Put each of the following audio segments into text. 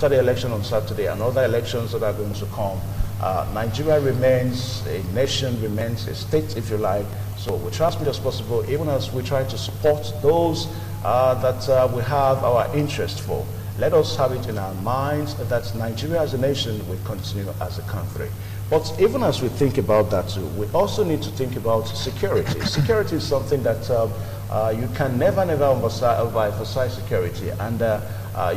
after the election on Saturday and other elections that are going to come, Nigeria remains a nation, remains a state, if you like. So we try as much as possible, even as we try to support those that we have our interest for. Let us have it in our minds that Nigeria as a nation will continue as a country. But even as we think about that too, we also need to think about security. Security is something that you can never overemphasize security, and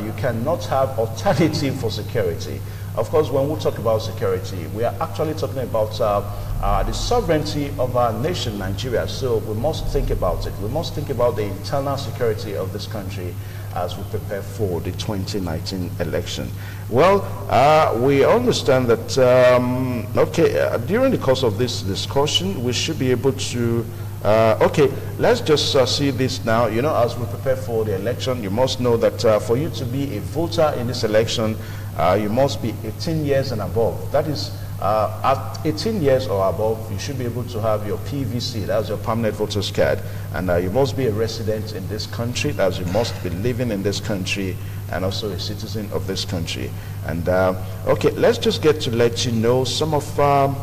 you cannot have alternative for security. Of course, when we talk about security, we are actually talking about the sovereignty of our nation, Nigeria. So we must think about it. We must think about the internal security of this country as we prepare for the 2019 election. Well, we understand that, during the course of this discussion, we should be able to, let's just see this now. You know, as we prepare for the election, you must know that for you to be a voter in this election, you must be 18 years and above. That is, at 18 years or above, you should be able to have your PVC, that's your permanent voter's card, and you must be a resident in this country, as you must be living in this country, and also a citizen of this country. And let's just get to let you know some of the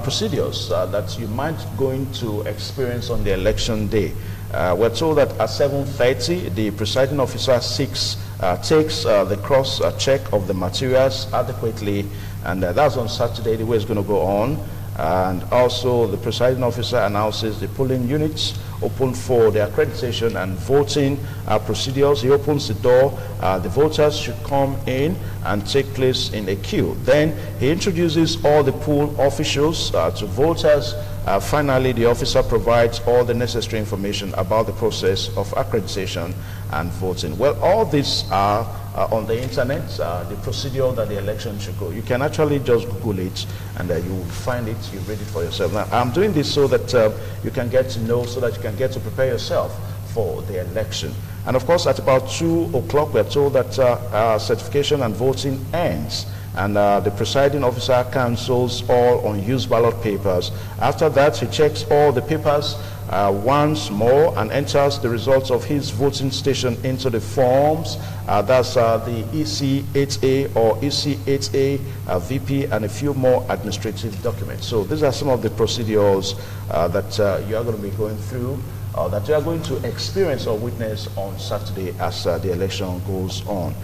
procedures that you might going to experience on the election day. We're told that at 7:30, the presiding officer takes the cross check of the materials adequately, and that's on Saturday, the way it's going to go on. And also the presiding officer announces the polling units open for the accreditation and voting procedures. He opens the door. The voters should come in and take place in a queue. Then he introduces all the poll officials to voters. Finally, the officer provides all the necessary information about the process of accreditation and voting. Well, all these are on the internet, the procedure that the election should go. You can actually just Google it, and you will find it, you read it for yourself. Now, I'm doing this so that you can get to know, so that you can get to prepare yourself for the election. And of course, at about 2 o'clock, we're told that certification and voting ends. And the presiding officer cancels all unused ballot papers. After that, he checks all the papers once more and enters the results of his voting station into the forms. That's the EC8A or EC8A VP and a few more administrative documents. So these are some of the procedures that you are going to be going through, that you are going to experience or witness on Saturday as the election goes on.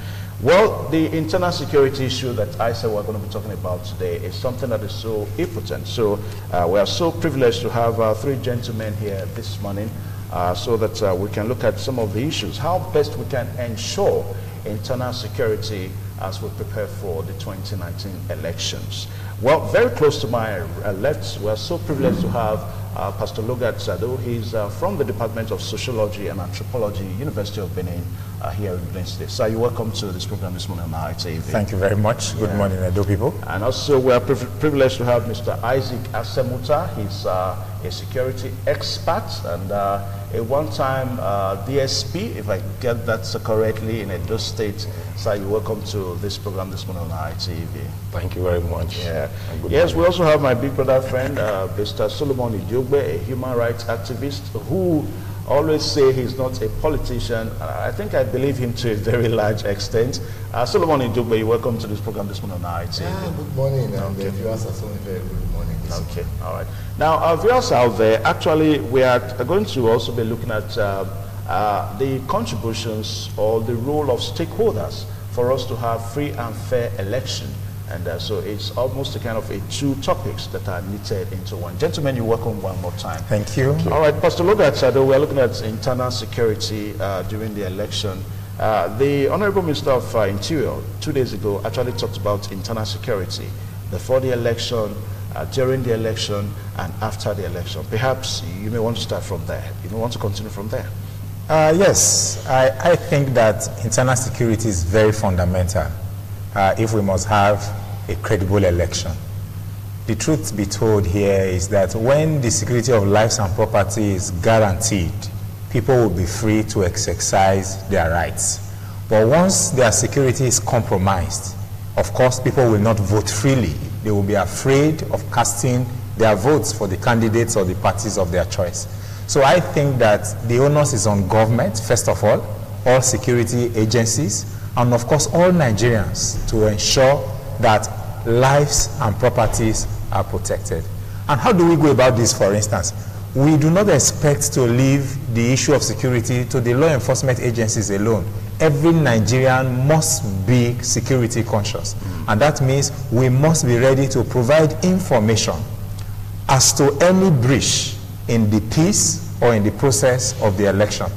Well, the internal security issue that I said we're going to be talking about today is something that is so important. So we are so privileged to have 3 gentlemen here this morning so that we can look at some of the issues, how best we can ensure internal security as we prepare for the 2019 elections. Well, very close to my left, we are so privileged to have Pastor Logat Sado. He's from the Department of Sociology and Anthropology, University of Benin, here in Benin State. So you're welcome to this program this morning on ITV. Thank you very much. Good morning, Edo people. And also we are privileged to have Mr. Isaac Asemuta. He's a security expert and a one-time DSP, if I get that correctly, in Edo State. So you're welcome to this program this morning on ITV. Thank you very much. Yeah. Yes, we also have my big brother friend, Mr. Solomon Ijogbe, a human rights activist who always say he's not a politician. I think I believe him to a very large extent. Solomon Ijogbe, you're welcome to this program this morning on ITV. Good morning, and the viewers are saying very good morning. Okay, all right. Now, our viewers out there, actually, we are going to also be looking at the contributions or the role of stakeholders for us to have free and fair election. And so it's almost a kind of 2 topics that are knitted into one. Gentlemen, you're welcome one more time. Thank you. All right, Pastor Logat Sado, we're looking at internal security during the election. The Honorable Minister of Interior 2 days ago actually talked about internal security before the election, during the election, and after the election. Perhaps you may want to start from there. You may want to continue from there. Yes, I think that internal security is very fundamental if we must have a credible election. The truth be told here is that when the security of lives and property is guaranteed, people will be free to exercise their rights. But once their security is compromised, of course, people will not vote freely. They will be afraid of casting their votes for the candidates or the parties of their choice. So I think that the onus is on government, first of all, all security agencies, and of course all Nigerians to ensure that lives and properties are protected. And how do we go about this, for instance? We do not expect to leave the issue of security to the law enforcement agencies alone. Every Nigerian must be security conscious. And that means we must be ready to provide information as to any breach in the peace or in the process of the election.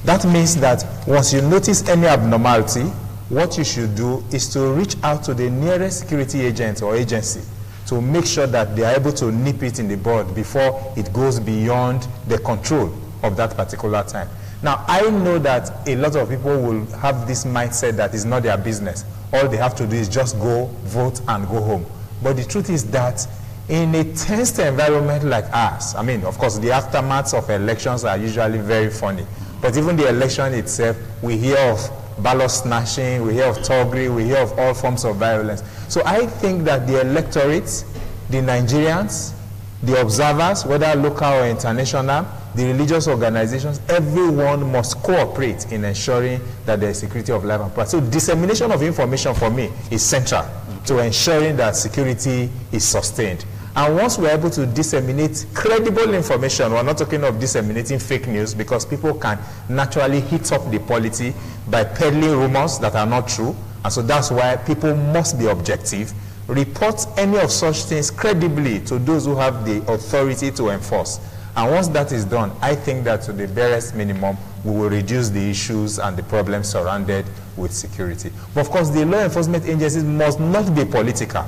That means that once you notice any abnormality, what you should do is to reach out to the nearest security agent or agency to make sure that they are able to nip it in the bud before it goes beyond the control of that particular time. Now, I know that a lot of people will have this mindset that it's not their business. All they have to do is just go, vote, and go home. But the truth is that in a tense environment like ours, I mean, of course, the aftermaths of elections are usually very funny. But even the election itself, we hear of ballot snatching, we hear of thuggery, we hear of all forms of violence. So I think that the electorate, the Nigerians, the observers, whether local or international, the religious organizations, everyone must cooperate in ensuring that there is security of life and property. So dissemination of information for me is central to ensuring that security is sustained. And once we're able to disseminate credible information, we're not talking of disseminating fake news, because people can naturally hit up the polity by peddling rumors that are not true. And so that's why people must be objective, report any of such things credibly to those who have the authority to enforce. And once that is done, I think that to the barest minimum, we will reduce the issues and the problems surrounded with security. But of course, the law enforcement agencies must not be political.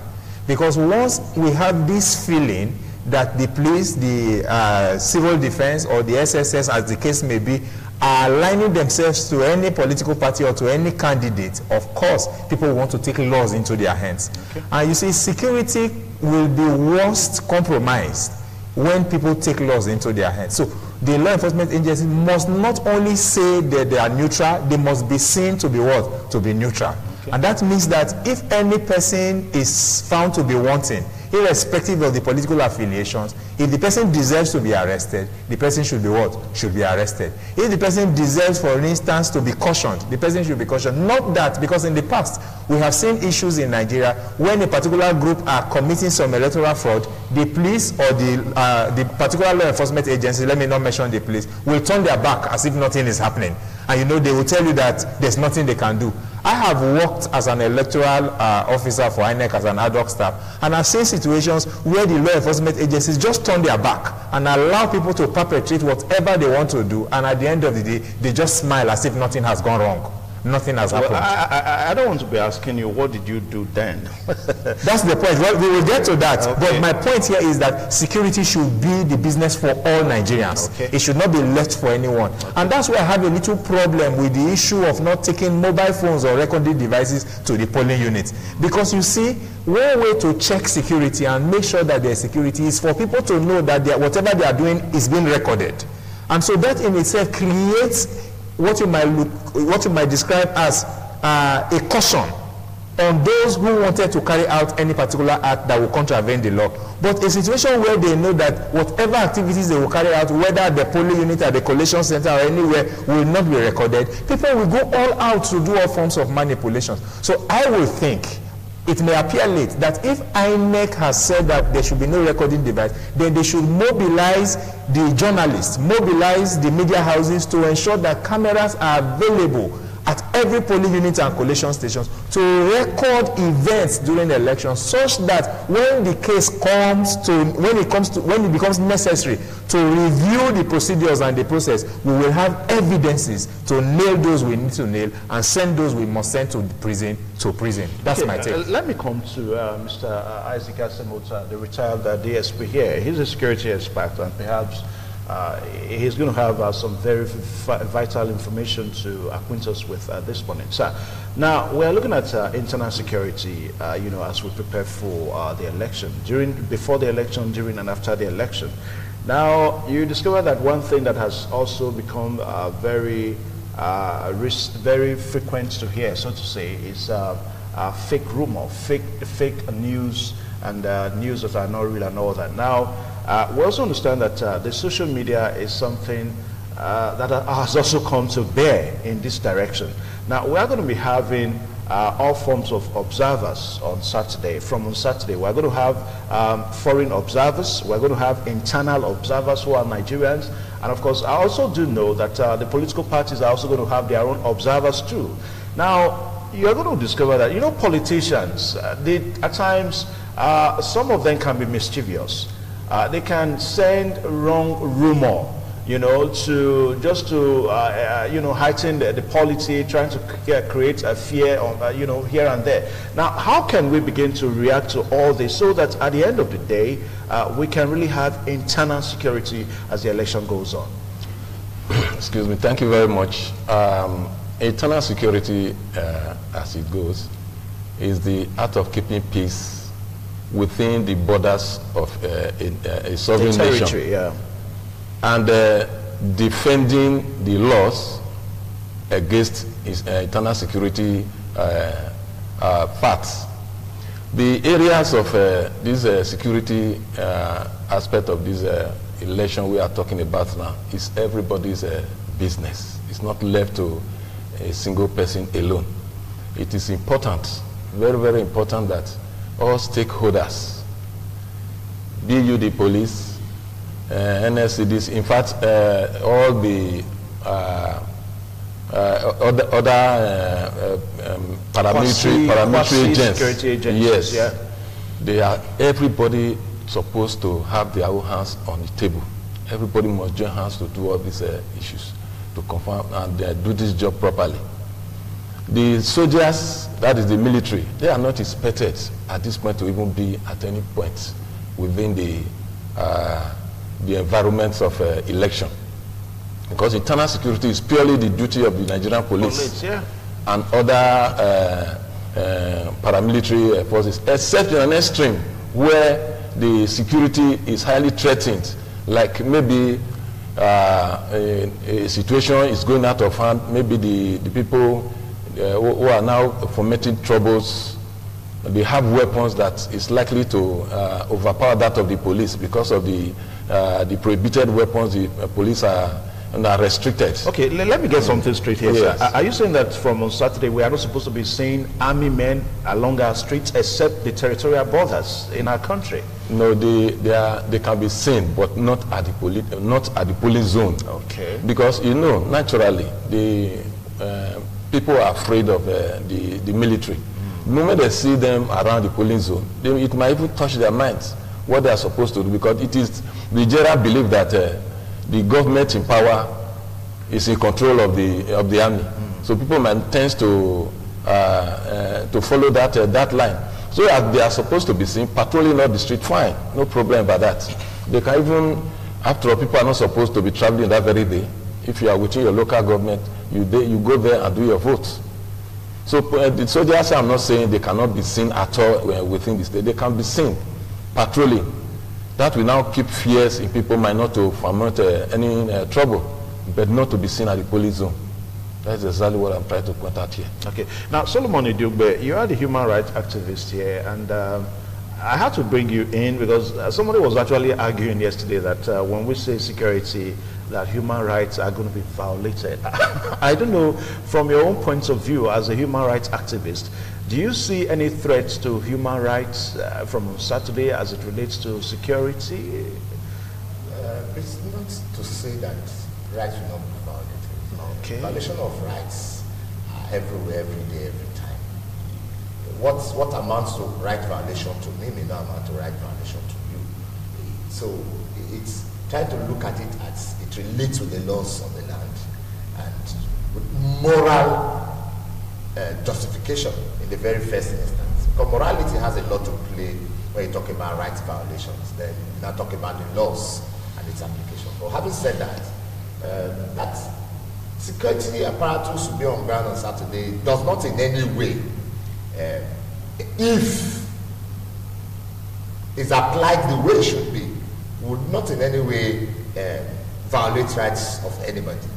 Because once we have this feeling that the police, the civil defense, or the SSS, as the case may be, are aligning themselves to any political party or to any candidate, of course, people want to take laws into their hands. Okay. And you see, security will be worst compromised when people take laws into their hands. So the law enforcement agencies must not only say that they are neutral, they must be seen to be what? To be neutral. Okay. And that means that if any person is found to be wanting, irrespective of the political affiliations, if the person deserves to be arrested, the person should be what? Should be arrested. If the person deserves, for instance, to be cautioned, the person should be cautioned. Not that, because in the past, we have seen issues in Nigeria when a particular group are committing some electoral fraud, the police or the particular law enforcement agency, let me not mention the police, will turn their back as if nothing is happening. And you know, they will tell you that there's nothing they can do. I have worked as an electoral officer for INEC as an ad hoc staff, and I've seen situations where the law enforcement agencies just turn their back and allow people to perpetrate whatever they want to do, and at the end of the day, they just smile as if nothing has gone wrong. Nothing has happened. I don't want to be asking you, what did you do then? That's the point. Well, we will get to that. Okay. But my point here is that security should be the business for all Nigerians. Okay. It should not be left for anyone. Okay. And that's why I have a little problem with the issue of not taking mobile phones or recording devices to the polling units. Because you see, one way to check security and make sure that there's security is for people to know that whatever they are doing is being recorded. And so that in itself creates what you might describe as a caution on those who wanted to carry out any particular act that will contravene the law. But a situation where they know that whatever activities they will carry out, whether at the polling unit, at the collation center, or anywhere, will not be recorded, people will go all out to do all forms of manipulations. So I will think, it may appear late, that if INEC has said that there should be no recording device, then they should mobilize the journalists, mobilize the media houses to ensure that cameras are available at every polling unit and collation stations to record events during the election, such that when the case comes to, when it becomes necessary to review the procedures and the process, we will have evidences to nail those we need to nail and send those we must send to prison. That's my take. Let me come to Mr. Isaac Asemota, the retired DSP here. He's a security expert, and perhaps he's going to have some very vital information to acquaint us with this morning. Sir, now we're looking at internal security, you know, as we prepare for the election, before the election, during and after the election. Now, you discover that one thing that has also become very frequent to hear, so to say, is fake rumor, fake news, and news that are not real and all that. Now, we also understand that the social media is something that has also come to bear in this direction. Now, we are going to be having all forms of observers on Saturday. From on Saturday, we're going to have foreign observers, we're going to have internal observers who are Nigerians, and of course, I also do know that the political parties are also going to have their own observers too. Now, you're going to discover that, you know, politicians, at times, some of them can be mischievous. They can send wrong rumor, you know, just to you know, heighten the polity, trying to create a fear, you know, here and there. Now, how can we begin to react to all this so that at the end of the day, we can really have internal security as the election goes on? Excuse me. Thank you very much. Internal security, as it goes, is the art of keeping peace within the borders of a sovereign nation. Yeah. And defending the laws against internal security facts. The areas of this security aspect of this election we are talking about now is everybody's business. It's not left to a single person alone. It is important, very, very important, that all stakeholders, be you the police, NSCDs, in fact, all the other paramilitary agents, security agencies, yes, yeah. They are, everybody supposed to have their own hands on the table. Everybody must join hands to do all these issues, to confirm and do this job properly. The soldiers, that is the military, they are not expected at this point to even be at any point within the environments of election, because internal security is purely the duty of the Nigerian police, yeah, and other paramilitary forces, except in an extreme where the security is highly threatened, like maybe a situation is going out of hand, maybe the people who are now fomenting troubles, they have weapons that is likely to overpower that of the police because of the prohibited weapons. The police are restricted. Okay, let me get something straight here, yes, sir. Are you saying that from on Saturday we are not supposed to be seeing army men along our streets except the territorial borders in our country? No, they can be seen, but not at the police zone. Okay. Because, you know, naturally the people are afraid of the military. The moment they see them around the polling zone, it might even touch their minds what they are supposed to do, because it is the general belief that the government in power is in control of the army. So people might tend to follow that line. So as they are supposed to be seen patrolling up the street, fine, no problem about that. They can even, after all, people are not supposed to be traveling that very day. If you are within your local government, you go there and do your vote. So the soldiers, I'm not saying they cannot be seen at all within the state. They can be seen patrolling. That will now keep fears in people mind not to foment any trouble, but not to be seen at the police zone. That's exactly what I'm trying to point out here. Okay. Now, Solomon Idugbe, you are the human rights activist here, and I had to bring you in because somebody was actually arguing yesterday that when we say security, that human rights are going to be violated. I don't know, from your own point of view as a human rights activist, do you see any threats to human rights from Saturday as it relates to security? It's not to say that rights will not be violated. Okay. Violation of rights are everywhere, every day, every time. What amounts to right violation to me may not amount to right violation to you. So it's trying to look at it as it relates to the laws of the land and with moral justification in the very first instance. Because morality has a lot to play when you talk about rights violations. Then you now talk about the laws and its application. But having said that, that security apparatus to be on ground on Saturday does not in any way, if it's applied the way it should be, would not in any way violate rights of anybody,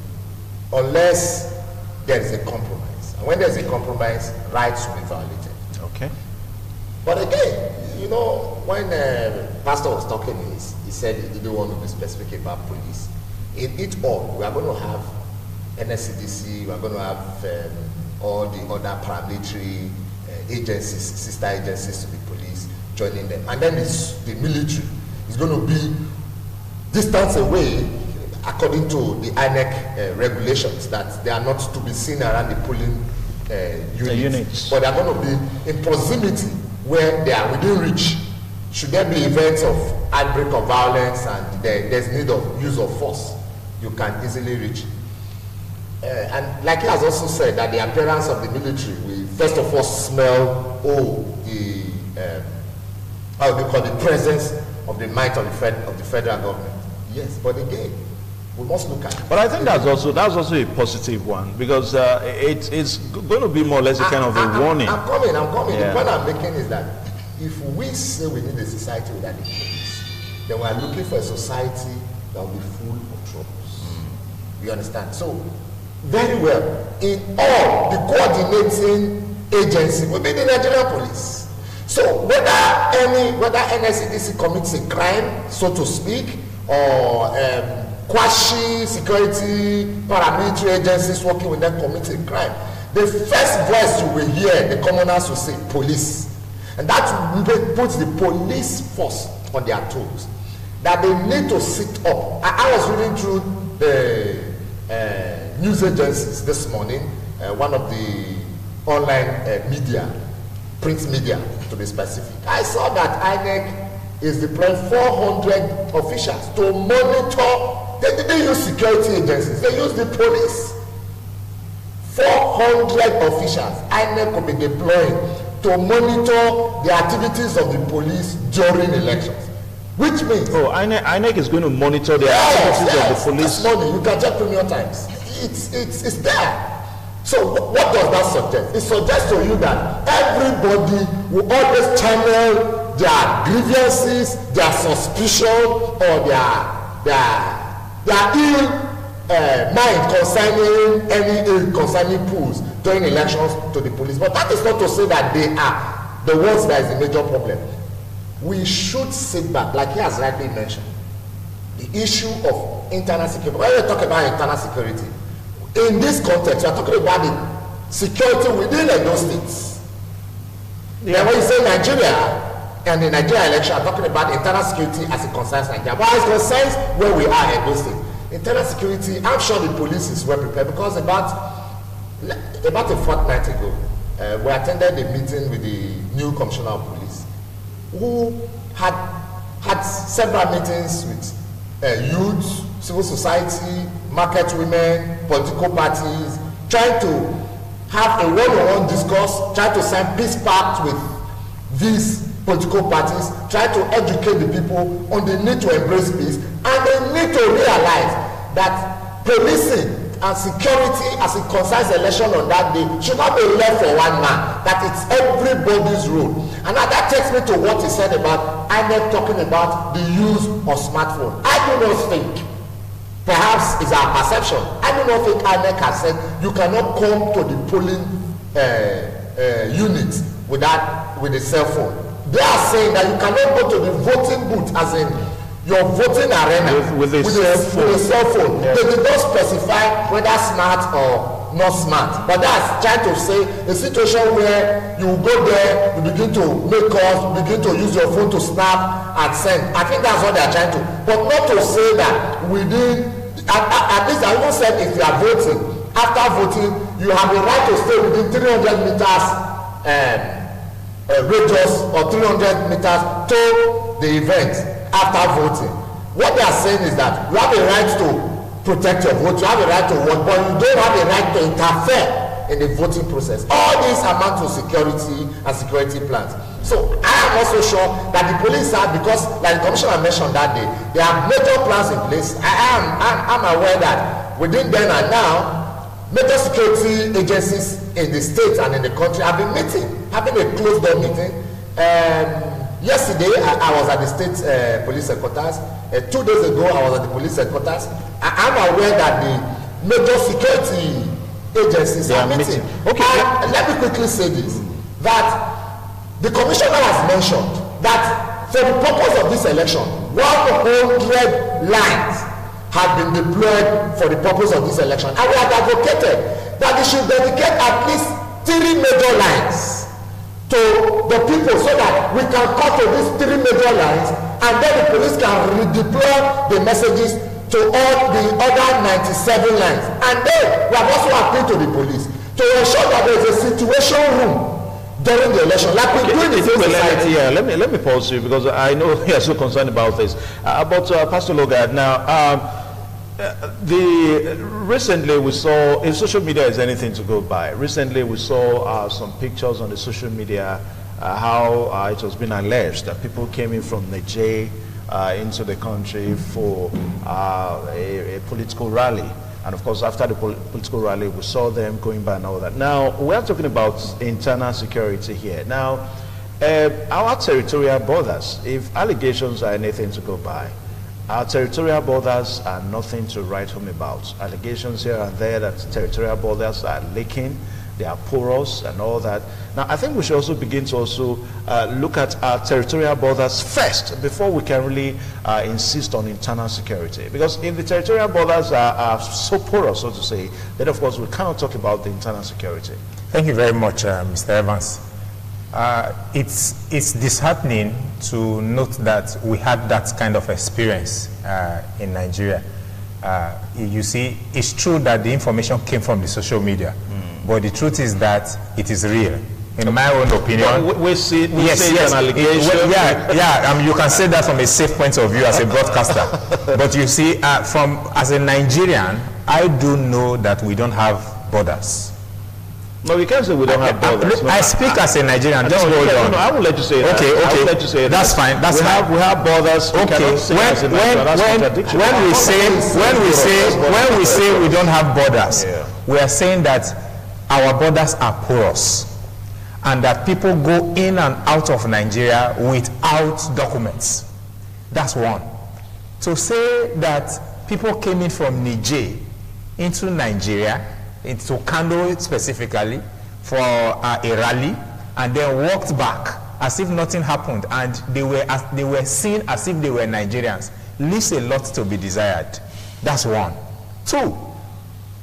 unless there is a compromise. And when there is a compromise, rights will be violated. Okay. But again, you know, when Pastor was talking, he said he didn't want to be specific about police. In it all, we are going to have NSCDC, we are going to have all the other paramilitary agencies, sister agencies to the police joining them. And then the military is going to be distance away according to the INEC regulations, that they are not to be seen around the polling units. But they are going to be in proximity where they are within reach. Should there be events of outbreak of violence and there's need of use of force, you can easily reach. And like he has also said, that the appearance of the military will first of all smell, the how do you call the presence of the might of the federal government. Yes, but again, we must look at it. But I think that's also a positive one, because it's going to be more or less a kind of a warning. I'm coming. Yeah. The point I'm making is that if we say we need a society without the police, then we are looking for a society that will be full of troubles. You understand? So, very well, in all, the coordinating agency will be the Nigerian police. So whether NSCDC commits a crime, so to speak, or quasi-security paramilitary agencies working with them commit a crime, the first voice you will hear, the commoners will say, police. And that puts the police force on their toes, that they need to sit up. I was reading through the news agencies this morning, one of the online media, print media to be specific. I saw that INEC is deploying 400 officials to monitor. They didn't use security agencies, they used the police. 400 officials INEC will be deploying to monitor the activities of the police during elections. Which means INEC is going to monitor the activities of the police. This morning, you can check Premium Times. It's there. So what does that suggest? It suggests to you that everybody will always channel their grievances, their suspicion, or their ill mind concerning any ill concerning polls during elections to the police. But that is not to say that they are the ones that is the major problem. We should sit back, like he has rightly mentioned, the issue of internal security. When we talk about internal security, in this context, we are talking about the security within those states. Yeah. When you say Nigeria and the Nigeria election, I'm talking about internal security as it concerns Nigeria. But as it concerns where we are in those states, internal security, I'm sure the police is well prepared, because about a fortnight ago, we attended a meeting with the new commissioner of police, who had several meetings with youth, civil society, market women, political parties, trying to have a one-on-one discourse, trying to sign peace pact with these political parties, trying to educate the people on the need to embrace peace, and they need to realize that policing and security as it concerns election on that day should not be left for one man, that it's everybody's role. And now that takes me to what he said about INEC talking about the use of smartphone. I do not think, perhaps it's our perception, I do not think INEC has said you cannot come to the polling unit with a cell phone. They are saying that you cannot go to the voting booth, as in your voting arena with a cell phone. Yeah. They did not specify whether smart or not smart, but that's trying to say a situation where you go there, you begin to make calls, begin to use your phone to snap and send. I think that's what they are trying to, but not to say that within, at least I even said if you are voting, after voting, you have the right to stay within 300 meters radius or 300 meters to the event after voting. What they are saying is that you have a right to protect your vote, you have a right to vote, but you don't have a right to interfere in the voting process. All these amount to security and security plans. So I am also sure that the police are, because like the commissioner mentioned that day, they have major plans in place. I'm aware that within then and now, major security agencies in the state and in the country have been meeting, having a closed door meeting. Yesterday, I was at the state police headquarters. 2 days ago, I was at the police headquarters. I'm aware that the major security agencies are meeting. Okay. And let me quickly say this, that the commissioner has mentioned that for the purpose of this election, 100 lines had been deployed for the purpose of this election, and we had advocated that they should dedicate at least 3 major lines to the people so that we can cut to these 3 major lines, and then the police can redeploy the messages to all the other 97 lines. And then we have also appealed to the police to ensure that there is a situation room during the election, like we do in the same society. Yeah, let me pause you, because I know you are so concerned about this. But Pastor Logard, now recently we saw, if social media is anything to go by, recently we saw some pictures on the social media how it was been alleged that people came in from Niger into the country for a political rally. And of course, after the political rally, we saw them going by and all that. Now, we are talking about internal security here. Now, our territorial borders, if allegations are anything to go by, our territorial borders are nothing to write home about. Allegations here and there that territorial borders are leaking, they are porous and all that. Now, I think we should also begin to look at our territorial borders first before we can really insist on internal security. Because if the territorial borders are so porous, so to say, then of course we cannot talk about the internal security. Thank you very much, Mr. Evans. It's disheartening to note that we had that kind of experience in Nigeria. You see, it's true that the information came from the social media. But the truth is that it is real. In my own opinion, we see yes, an allegation. You can say that from a safe point of view as a broadcaster. But you see, as a Nigerian, I do know that we don't have borders. No, we can't say we don't have borders. I speak as a Nigerian. Just hold on. No, I will let you say that. Okay. I will let you say that's fine. That's fine. We have borders. Okay. When we say we don't have borders, we are saying that our borders are porous, and that people go in and out of Nigeria without documents. That's one. To say that people came in from Niger into Nigeria, into Kano specifically, for a rally, and then walked back as if nothing happened, and they were seen as if they were Nigerians, leaves a lot to be desired. That's one. Two,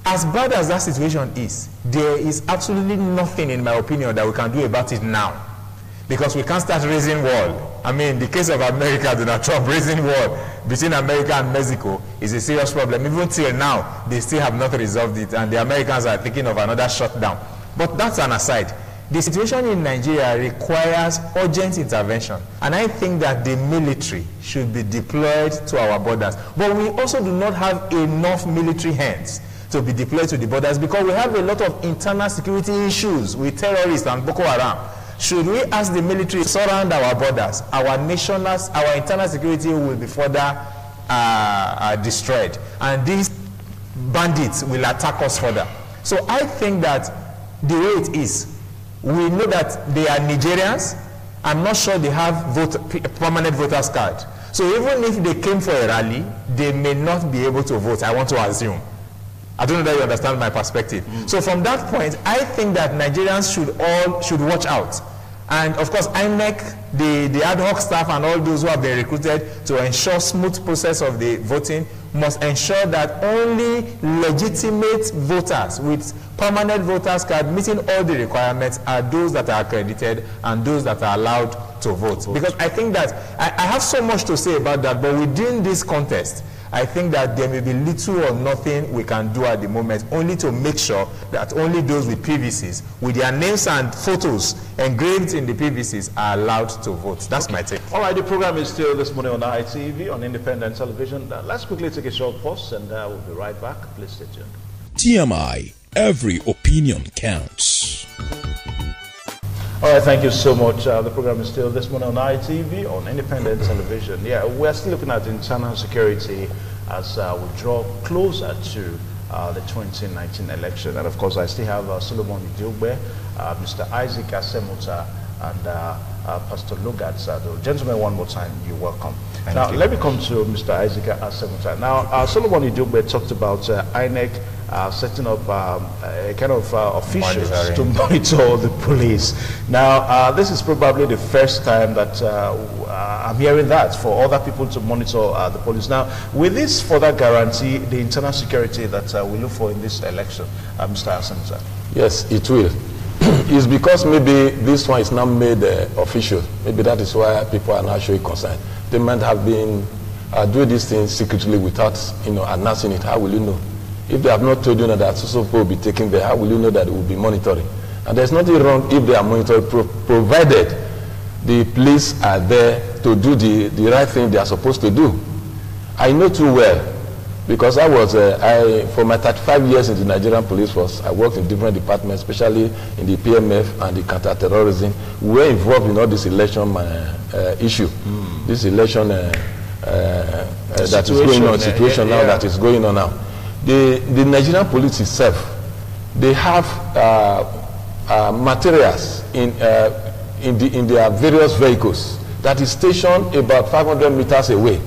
as bad as that situation is, there is absolutely nothing, in my opinion, that we can do about it now. Because we can't start raising war. I mean, the case of America, Donald Trump raising war between America and Mexico is a serious problem. Even till now, they still have not resolved it, and the Americans are thinking of another shutdown. But that's an aside. The situation in Nigeria requires urgent intervention, and I think that the military should be deployed to our borders. But we also do not have enough military hands to be deployed to the borders, because we have a lot of internal security issues with terrorists and Boko Haram. Should we ask the military to surround our borders, our internal security will be further destroyed, and these bandits will attack us further. So I think that the way it is, we know that they are Nigerians. I'm not sure they have permanent voters card. So even if they came for a rally, they may not be able to vote, I want to assume. I don't know that you understand my perspective. So from that point, I think that Nigerians should watch out. And of course, INEC, the ad hoc staff and all those who have been recruited to ensure smooth process of the voting must ensure that only legitimate voters with permanent voters card meeting all the requirements are those that are accredited and those that are allowed to vote. Because I think that I have so much to say about that, but within this contest, I think that there may be little or nothing we can do at the moment, only to make sure that only those with PVCs, with their names and photos engraved in the PVCs, are allowed to vote. That's my take. All right, the program is still this morning on ITV, on independent television. Let's quickly take a short pause, and we'll be right back. Please stay tuned. TMI, every opinion counts. All right, thank you so much. The program is still this morning on ITV, on independent television. Yeah, we're still looking at internal security as we draw closer to the 2019 election. And of course, I still have Solomon Idiogbe, Mr. Isaac Asemuta, and Pastor Logard Sado. Gentlemen, one more time, you're welcome. Thank you. Let me come to Mr. Isaac Asemuta. Now, Solomon Idiogbe talked about INEC setting up a kind of officials to monitor the police. Now, this is probably the first time that I'm hearing that for other people to monitor the police. Now, will this further guarantee the internal security that we look for in this election, Mr. Asenza? Yes, it will. It's because maybe this one is now made official. Maybe that is why people are now showing concern. They might have been doing these things secretly without, announcing it. How will you know? If they have not told you that so will be taken there, how will you know that it will be monitoring? And there's nothing wrong if they are monitored, provided the police are there to do the right thing they are supposed to do. I know too well, because I was, for my 35 years in the Nigerian police force, I worked in different departments, especially in the PMF and the counter-terrorism. We were involved in all this election issue, this election that is going on, situation now that is going on now. The Nigerian police itself, they have materials in their various vehicles that is stationed about 500 meters away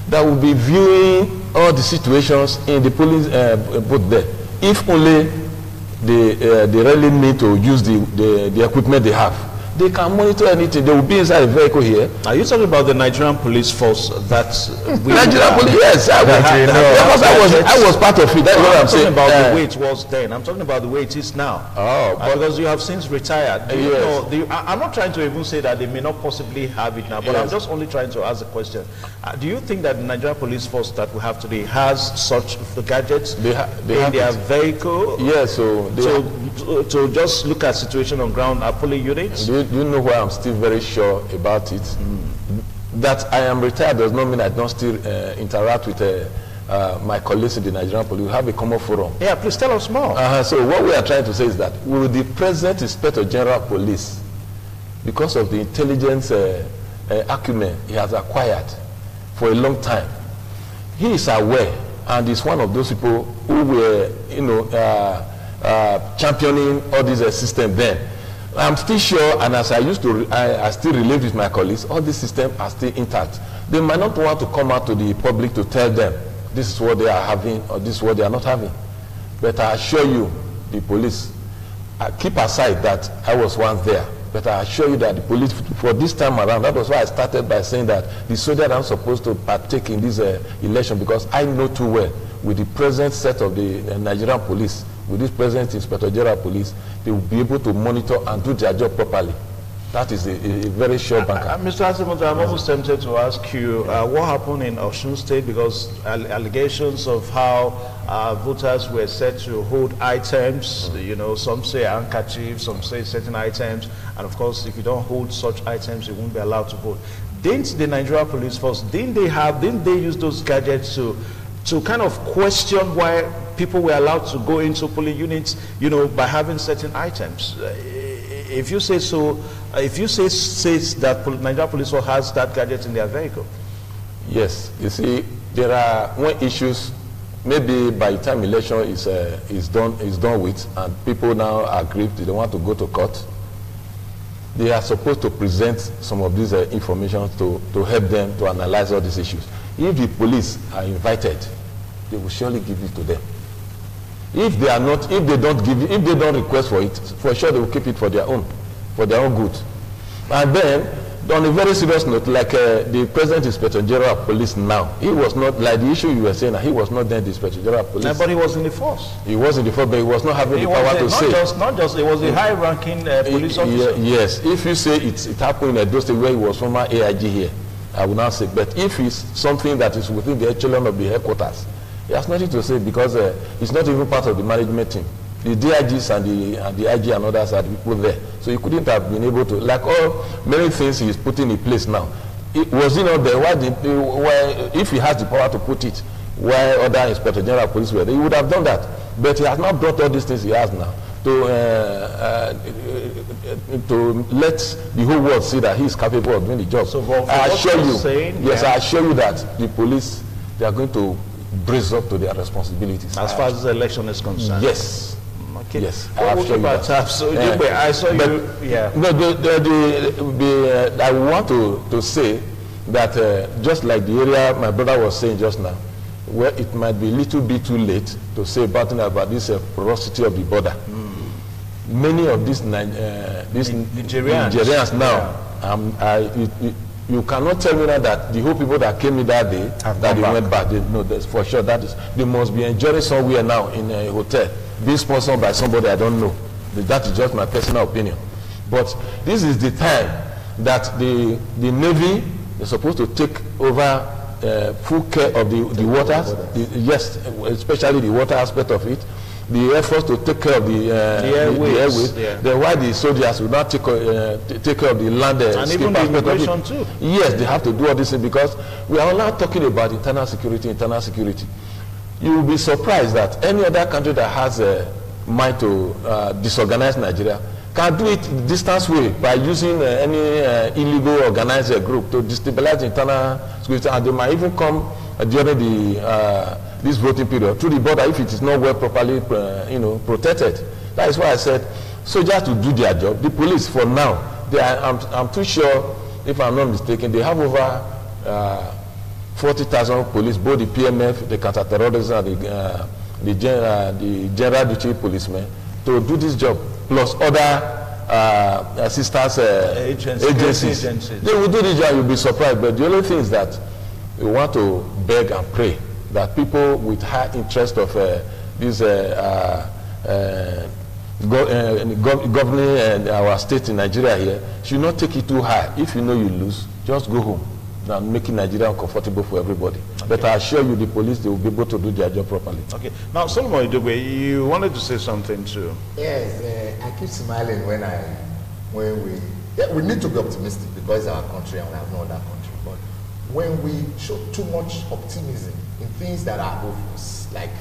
that will be viewing all the situations in the police booth there. If only they really need to use the equipment they have, they can monitor anything. They will be inside a vehicle here. Are you talking about the Nigerian police force that Nigerian police? Yes, I was part of it. That's what I'm saying. About the way it was then. I'm talking about the way it is now. Oh, because you have since retired. I'm not trying to even say that they may not possibly have it now, but I'm just only trying to ask a question. Do you think that the Nigerian police force that we have today has such the gadgets in their vehicle? Yes, to just look at situation on ground, are polling units? Do you know why I'm still very sure about it? That I am retired does not mean I don't still interact with my colleagues in the Nigerian police. We have a common forum. Yeah, please tell us more. So what we are trying to say is that with the present Inspector General Police, because of the intelligence acumen he has acquired for a long time, he is aware and is one of those people who were, championing all this system then. I'm still sure, and as I used to, I still relate with my colleagues, all these systems are still intact. They might not want to come out to the public to tell them this is what they are having or this is what they are not having. But I assure you, the police, keep aside that I was once there, but I assure you that the police, for this time around, that was why I started by saying that the soldiers are supposed to partake in this election, because I know too well, with the present set of the Nigerian police, with this present Inspector General Police, they will be able to monitor and do their job properly. That is a very sure banker. Mr. Asimonto, I'm almost tempted to ask you what happened in Osun State, because allegations of how voters were said to hold items, some say handkerchiefs, some say certain items, and of course, if you don't hold such items, you won't be allowed to vote. Didn't the Nigerian police force, didn't they use those gadgets to kind of question why people were allowed to go into polling units, by having certain items? If you say so, if you say that Nigeria Police Force has that gadget in their vehicle. Yes, you see, there are one issues. Maybe by the time election is done with, and people now agree they want to go to court, they are supposed to present some of these information to help them to analyze all these issues. If the police are invited, they will surely give it to them. If they are not, if they don't request for it, for sure they will keep it for their own good. And then, on a very serious note, like the present Inspector General of Police now, he was not, like the issue you were saying, he was not then the Inspector General of Police. No, but he was in the force. He was in the force, but he was not having the power to say. Not just, it was a high-ranking police officer. Yes, if you say it happened in those days where he was former AIG here, I will not say. But if it's something that is within the echelon of the headquarters, he has nothing to say, because he's not even part of the management team. The DIGs and the IG and others are the people there. So he couldn't have been able to, like all many things he's putting in place now. Was he not there? If he has the power to put it, where other Inspector General of Police were there, he would have done that. But he has not brought all these things he has now to let the whole world see that he is capable of doing the job. So I assure you, I assure you that the police, they are going to brace up to their responsibilities. As far as the election is concerned? Yes. Okay. Yes. I saw you. Yeah. No, I want to say that just like the area my brother was saying just now, where it might be a little bit too late to say about this porosity of the border. Many of these Nigerians now, You cannot tell me now that the whole people that came in that day, that they went back. No, that's for sure. They must be enjoying somewhere now in a hotel, being sponsored by somebody I don't know. That is just my personal opinion. But this is the time that the Navy is supposed to take over full care of the waters. Yes, especially the water aspect of it. The Air Force to take care of the airways. Yeah. Then why the soldiers will not take care of the land and even the immigration too. Yes, they have to do all this thing because we are now talking about internal security. You will be surprised that any other country that has a mind to disorganize Nigeria can do it distance way by using any illegal organized group to destabilize internal security, and they might even come during the this voting period through the border if it is not well properly protected. That is why I said soldiers to do their job. The police for now, I'm too sure, if I'm not mistaken, they have over 40,000 police, both the PMF, the counter-terrorism, and the general duty policemen to do this job, plus other assistance agencies. They will do the job. You'll be surprised. But the only thing is that we want to beg and pray that people with high interest of this governing our state in Nigeria here should not take it too high. If you know you lose, just go home. Than making Nigeria uncomfortable for everybody. Okay. But I assure you, the police, they will be able to do their job properly. Okay. Now, Solomon Idogbe, you wanted to say something too. Yes, I keep smiling we need to be optimistic because it's our country and we have no other country. But when we show too much optimism in things that are obvious, like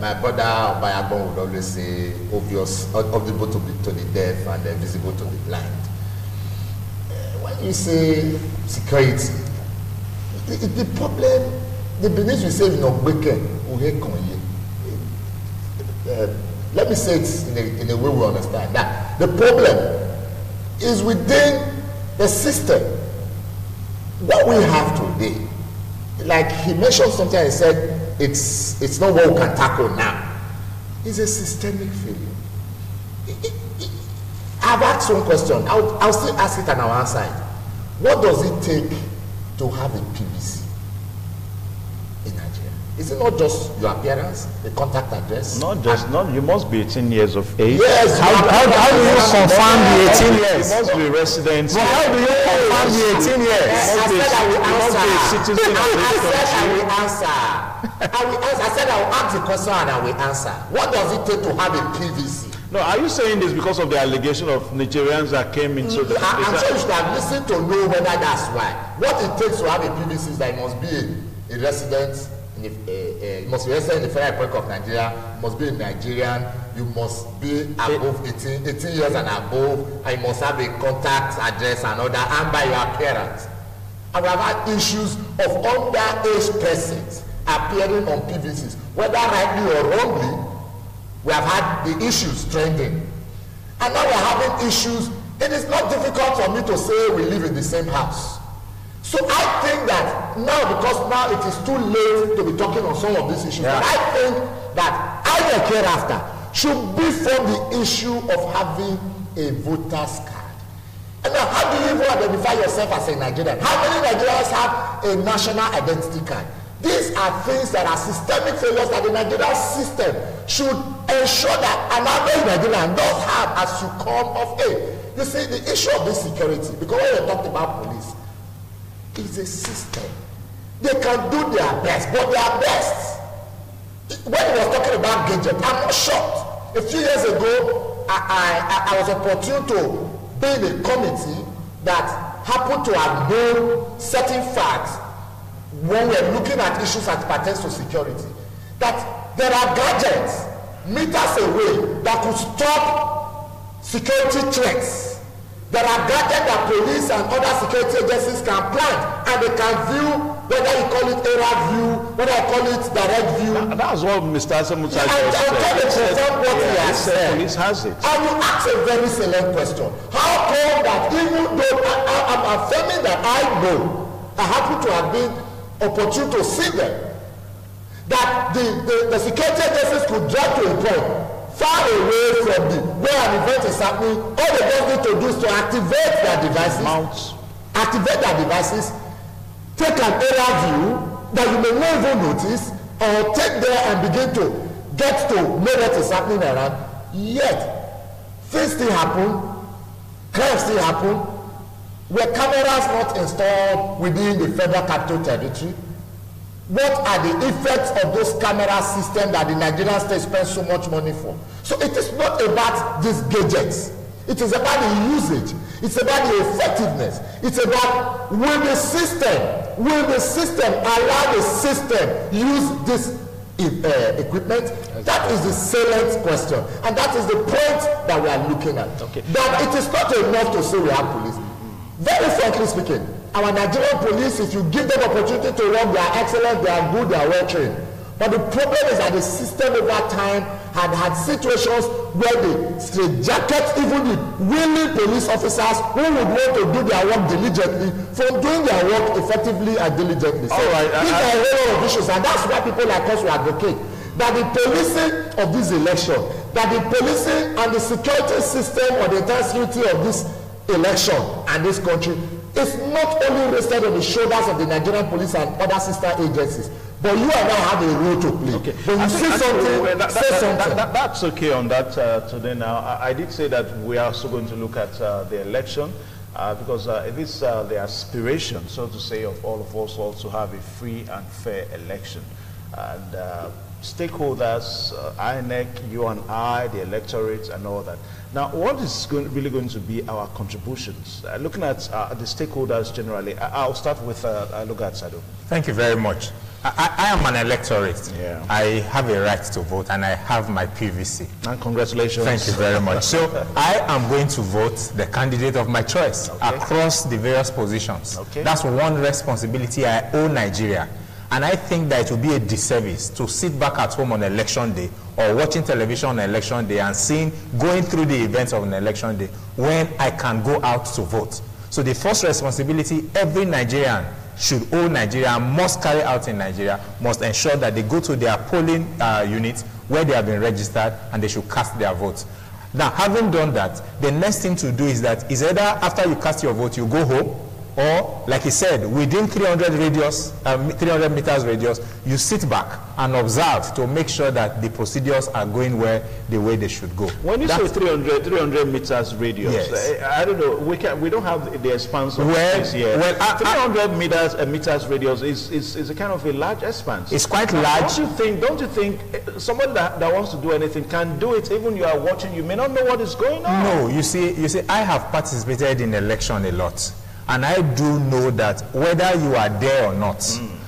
my brother Bayagbon would always say, obvious, audible to the deaf and visible to the blind. When you say security, the problem, the business we say let me say it in a way we understand. That the problem is within the system. What we have today, like he mentioned something, he said it's not what we can tackle now. It's a systemic failure. I've asked one question. I'll still ask it and I'll answer it. What does it take to have a PVC in Nigeria? Is it not just your appearance, the contact address? You must be 18 years of age. Yes. How do you confirm the 18 years? You must be resident. Well, how do you confirm the 18 years? I said I will ask the question and I will answer. What does it take to have a PVC? No, are you saying this because of the allegation of Nigerians that came into the... I'm sure you should have listened to know whether that's why. What it takes to have a PVC is that it must be a resident, you must be resident in the Federal Republic of Nigeria, you must be a Nigerian, you must be above 18 years and above, and you must have a contact address and other, and by your appearance. And we have had issues of underage persons appearing on PVCs, whether rightly or wrongly. We have had the issues trending. And now we're having issues. It is not difficult for me to say we live in the same house. So I think that now, because now it is too late to be talking on some of these issues, but I think that either hereafter should be from the issue of having a voter's card. And now, how do you even identify yourself as a Nigerian? How many Nigerians have a national identity card? These are things that are systemic failures that the Nigerian system should ensure that an average Nigerian does have as you come of age. You see, the issue of this security, because when we talked about police, is a system. They can do their best, but their best. When he was talking about gadget, I'm not shocked. A few years ago, I was opportune to be in a committee that happened to have known certain facts when we're looking at issues that pertains to security, that there are gadgets meters away that could stop security threats. There are gadgets that police and other security agencies can plant, and they can view, whether you call it aerial view, whether you call it direct view. That's what Mr. Asemuta said. Police has it. And you ask a very salient question. How come that even though I'm affirming that I know, I happen to have been opportune to see them, that the security agencies could drive to a point far away from where an event is happening. All they just need to do is to activate their devices, activate activate their devices, take an aerial view that you may not even notice, or take there and begin to get to know what is happening around. Yet things still happen, crimes still happen. Were cameras not installed within the Federal Capital Territory? What are the effects of those camera systems that the Nigerian state spends so much money for? So it is not about these gadgets. It is about the usage. It's about the effectiveness. It's about will the system allow the system use this equipment? That is the salient question, and that is the point that we are looking at. Okay. That it is not enough to say we have police. Very frankly speaking, our Nigerian police, if you give them opportunity to work, they are excellent, they are good, they are well trained. But the problem is that the system over time had situations where they straitjacket even the willing police officers who would want to do their work diligently from doing their work effectively and diligently. So these are a whole lot of issues, and that's why people like us will advocate that the policing of this election, that the policing and the security system or the entire security of this election and this country is not only rested on the shoulders of the Nigerian police and other sister agencies, but you and I have a role to play. Okay. When you see something, say something. That's okay on that today now. I did say that we are also going to look at the election because it is the aspiration, so to say, of all of us all to have a free and fair election. And stakeholders, INEC, you and I, the electorate and all that. Now, what is really going to be our contributions? Looking at the stakeholders generally, I'll start with Logat Sado. Thank you very much. I am an electorate. Yeah. I have a right to vote, and I have my PVC. And congratulations. Thank you very much. So I am going to vote the candidate of my choice across the various positions. Okay. That's one responsibility I owe Nigeria. And I think that it will be a disservice to sit back at home on election day or watching television on election day and going through the events of an election day when I can go out to vote. So the first responsibility every Nigerian should owe Nigeria and must carry out in Nigeria must ensure that they go to their polling units where they have been registered and they should cast their votes. Now, having done that, the next thing to do is either after you cast your vote, you go home, or, like he said, within 300 meters radius, you sit back and observe to make sure that the procedures are going the way they should go. When you say 300 meters radius, yes. I don't know, we don't have the expanse of space here. 300 meters radius is a kind of a large expanse. It's quite large. Don't you think somebody that wants to do anything can do it even you are watching, you may not know what is going on? No, you see, I have participated in election a lot. And I do know that whether you are there or not,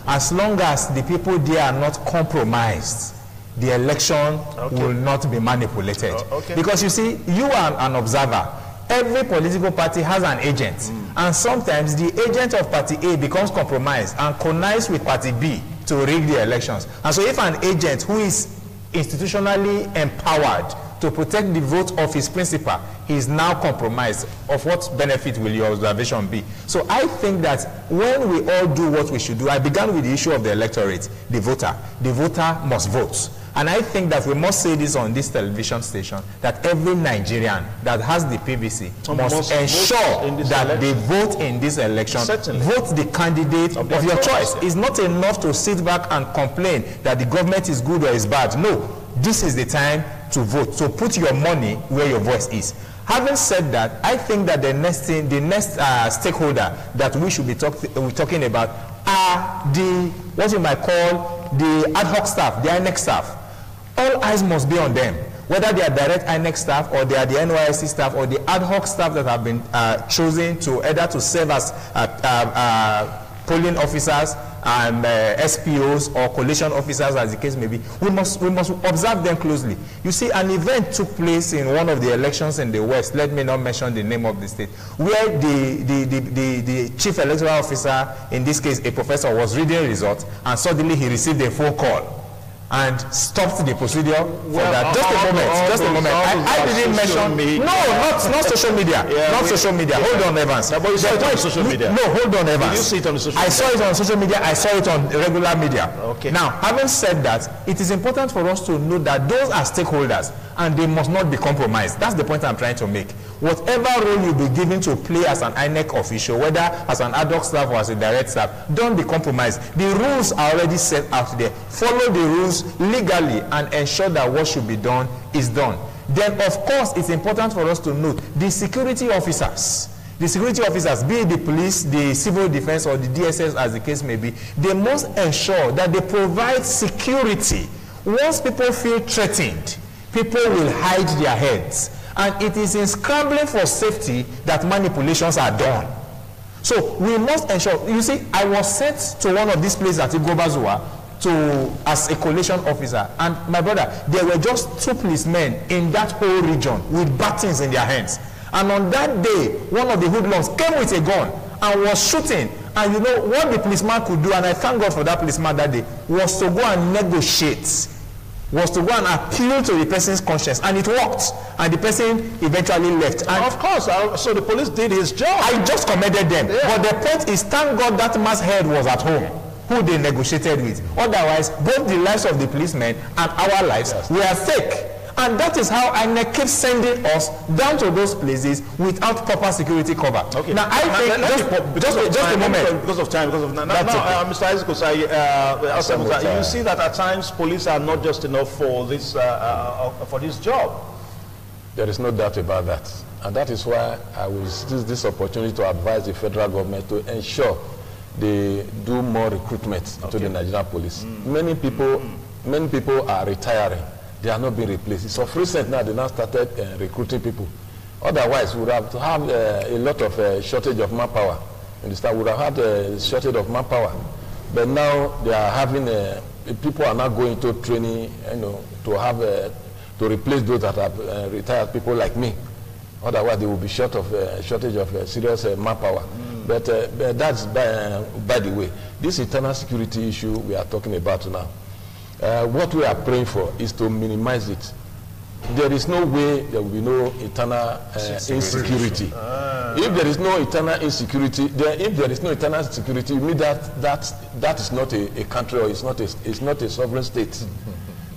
as long as the people there are not compromised, the election will not be manipulated. Because you see, you are an observer. Every political party has an agent. And sometimes the agent of party A becomes compromised and connives with party B to rig the elections. And so if an agent who is institutionally empowered to protect the vote of his principal, he is now compromised. Of what benefit will your observation be? So I think that when we all do what we should do, I began with the issue of the electorate, the voter. The voter must vote. And I think that we must say this on this television station, that every Nigerian that has the PVC must ensure that they vote in this election. Certainly. Vote the candidate of your choice. It's not enough to sit back and complain that the government is good or is bad. No, this is the time to vote. So put your money where your voice is. Having said that, I think that the next stakeholder that we should be talking about are what you might call the ad hoc staff, the INEC staff. All eyes must be on them, whether they are direct INEC staff or they are the NYSC staff or the ad hoc staff that have been chosen to either to serve as polling officers and SPOs or coalition officers, as the case may be. We must observe them closely. You see, an event took place in one of the elections in the West, let me not mention the name of the state, where the chief electoral officer, in this case a professor, was reading results and suddenly he received a phone call and stopped the procedure for that. Just a moment. I didn't mention. Not social media. Social media. Hold on, Evans. But you saw it on social media. No, hold on, Evans. Did you see it on the social media? I saw it on social media. I saw it on regular media. Okay. Now, having said that, it is important for us to know that those are stakeholders and they must not be compromised. That's the point I'm trying to make. Whatever role you be given to play as an INEC official, whether as an ad hoc staff or as a direct staff, don't be compromised. The rules are already set out there. Follow the rules legally and ensure that what should be done is done. Then, of course, it's important for us to note the security officers. The security officers, be it the police, the civil defense, or the DSS, as the case may be, they must ensure that they provide security. Once people feel threatened, people will hide their heads. And it is in scrambling for safety that manipulations are done. So we must ensure, you see, I was sent to one of these places at Igobazua as a collation officer, and my brother, there were just 2 policemen in that whole region with batons in their hands. And on that day, one of the hoodlums came with a gun and was shooting. And you know what the policeman could do, and I thank God for that policeman that day, was to go and negotiate, was to go and appeal to the person's conscience, and it worked, and the person eventually left. And of course, so the police did his job. I just commended them. Yeah. But the point is, thank God that man's head was at home, who they negotiated with. Otherwise, both the lives of the policemen and our lives were fake. And that is how INEC keeps sending us down to those places without proper security cover. Okay. Now, I think, just a moment. Because of time, Mr. Isaac Osai, you see that at times police are not just enough for this job. There is no doubt about that. And that is why I will use this opportunity to advise the federal government to ensure they do more recruitment to the Nigerian police. Many people are retiring. They are not being replaced. It's of recent now they now started recruiting people. Otherwise, we would have to have a lot of shortage of manpower. Understand? We would have had a shortage of manpower. But now they are having people are now going to training, to have to replace those that have retired people like me. Otherwise, they will be shortage of serious manpower. But that's by the way. This internal security issue we are talking about now. What we are praying for is to minimize it. There is no way there will be no internal insecurity. If there is no internal insecurity, if there is no internal security, you mean that is not a country, or it's not a sovereign state.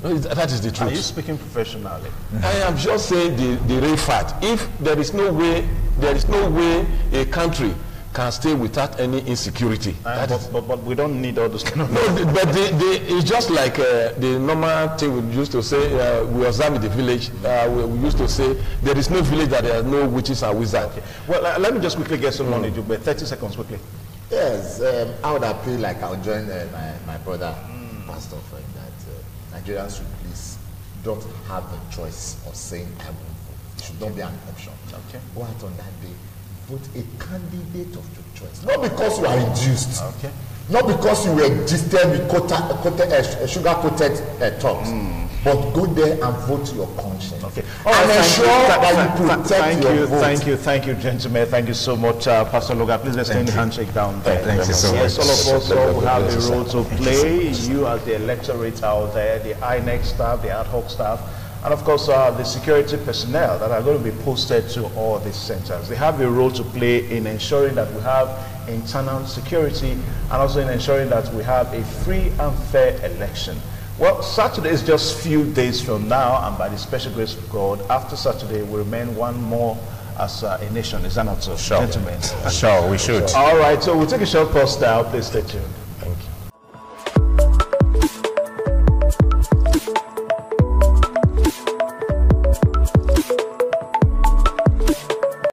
No, that is the truth. Are you speaking professionally? I am just saying the real fact. If there is no way a country can stay without any insecurity. But we don't need all those kind of... No, but it's just like the normal thing we used to say, we observe in the village, we used to say, there is no village that there are no witches and wizards. Okay. Well, let me just quickly get some knowledge, but 30 seconds quickly. Yes, I would appeal, like I'll join my brother, pastor friend, that Nigerians should please don't have the choice of saying I won't vote. It should not be an option. Okay. Go out on that day, vote a candidate of your choice. Not because you are induced. Okay. Not because you were registered with sugar-coated talks. But go there and vote to your conscience. Okay. And ensure that you protect your vote. Thank you, gentlemen. Thank you so much, Pastor Loga. Please let's end the handshake down there. Thank you so much. Yes, all of us will have a role to play. You as the electorate out there, the INEC staff, the ad hoc staff, and of course the security personnel that are going to be posted to all these centers. They have a role to play in ensuring that we have internal security and also in ensuring that we have a free and fair election. Well, Saturday is just a few days from now, and by the special grace of God, after Saturday we remain one more as a nation. Is that not so, sure, gentlemen? Sure, we should. All right, so we'll take a short pause now. Please stay tuned.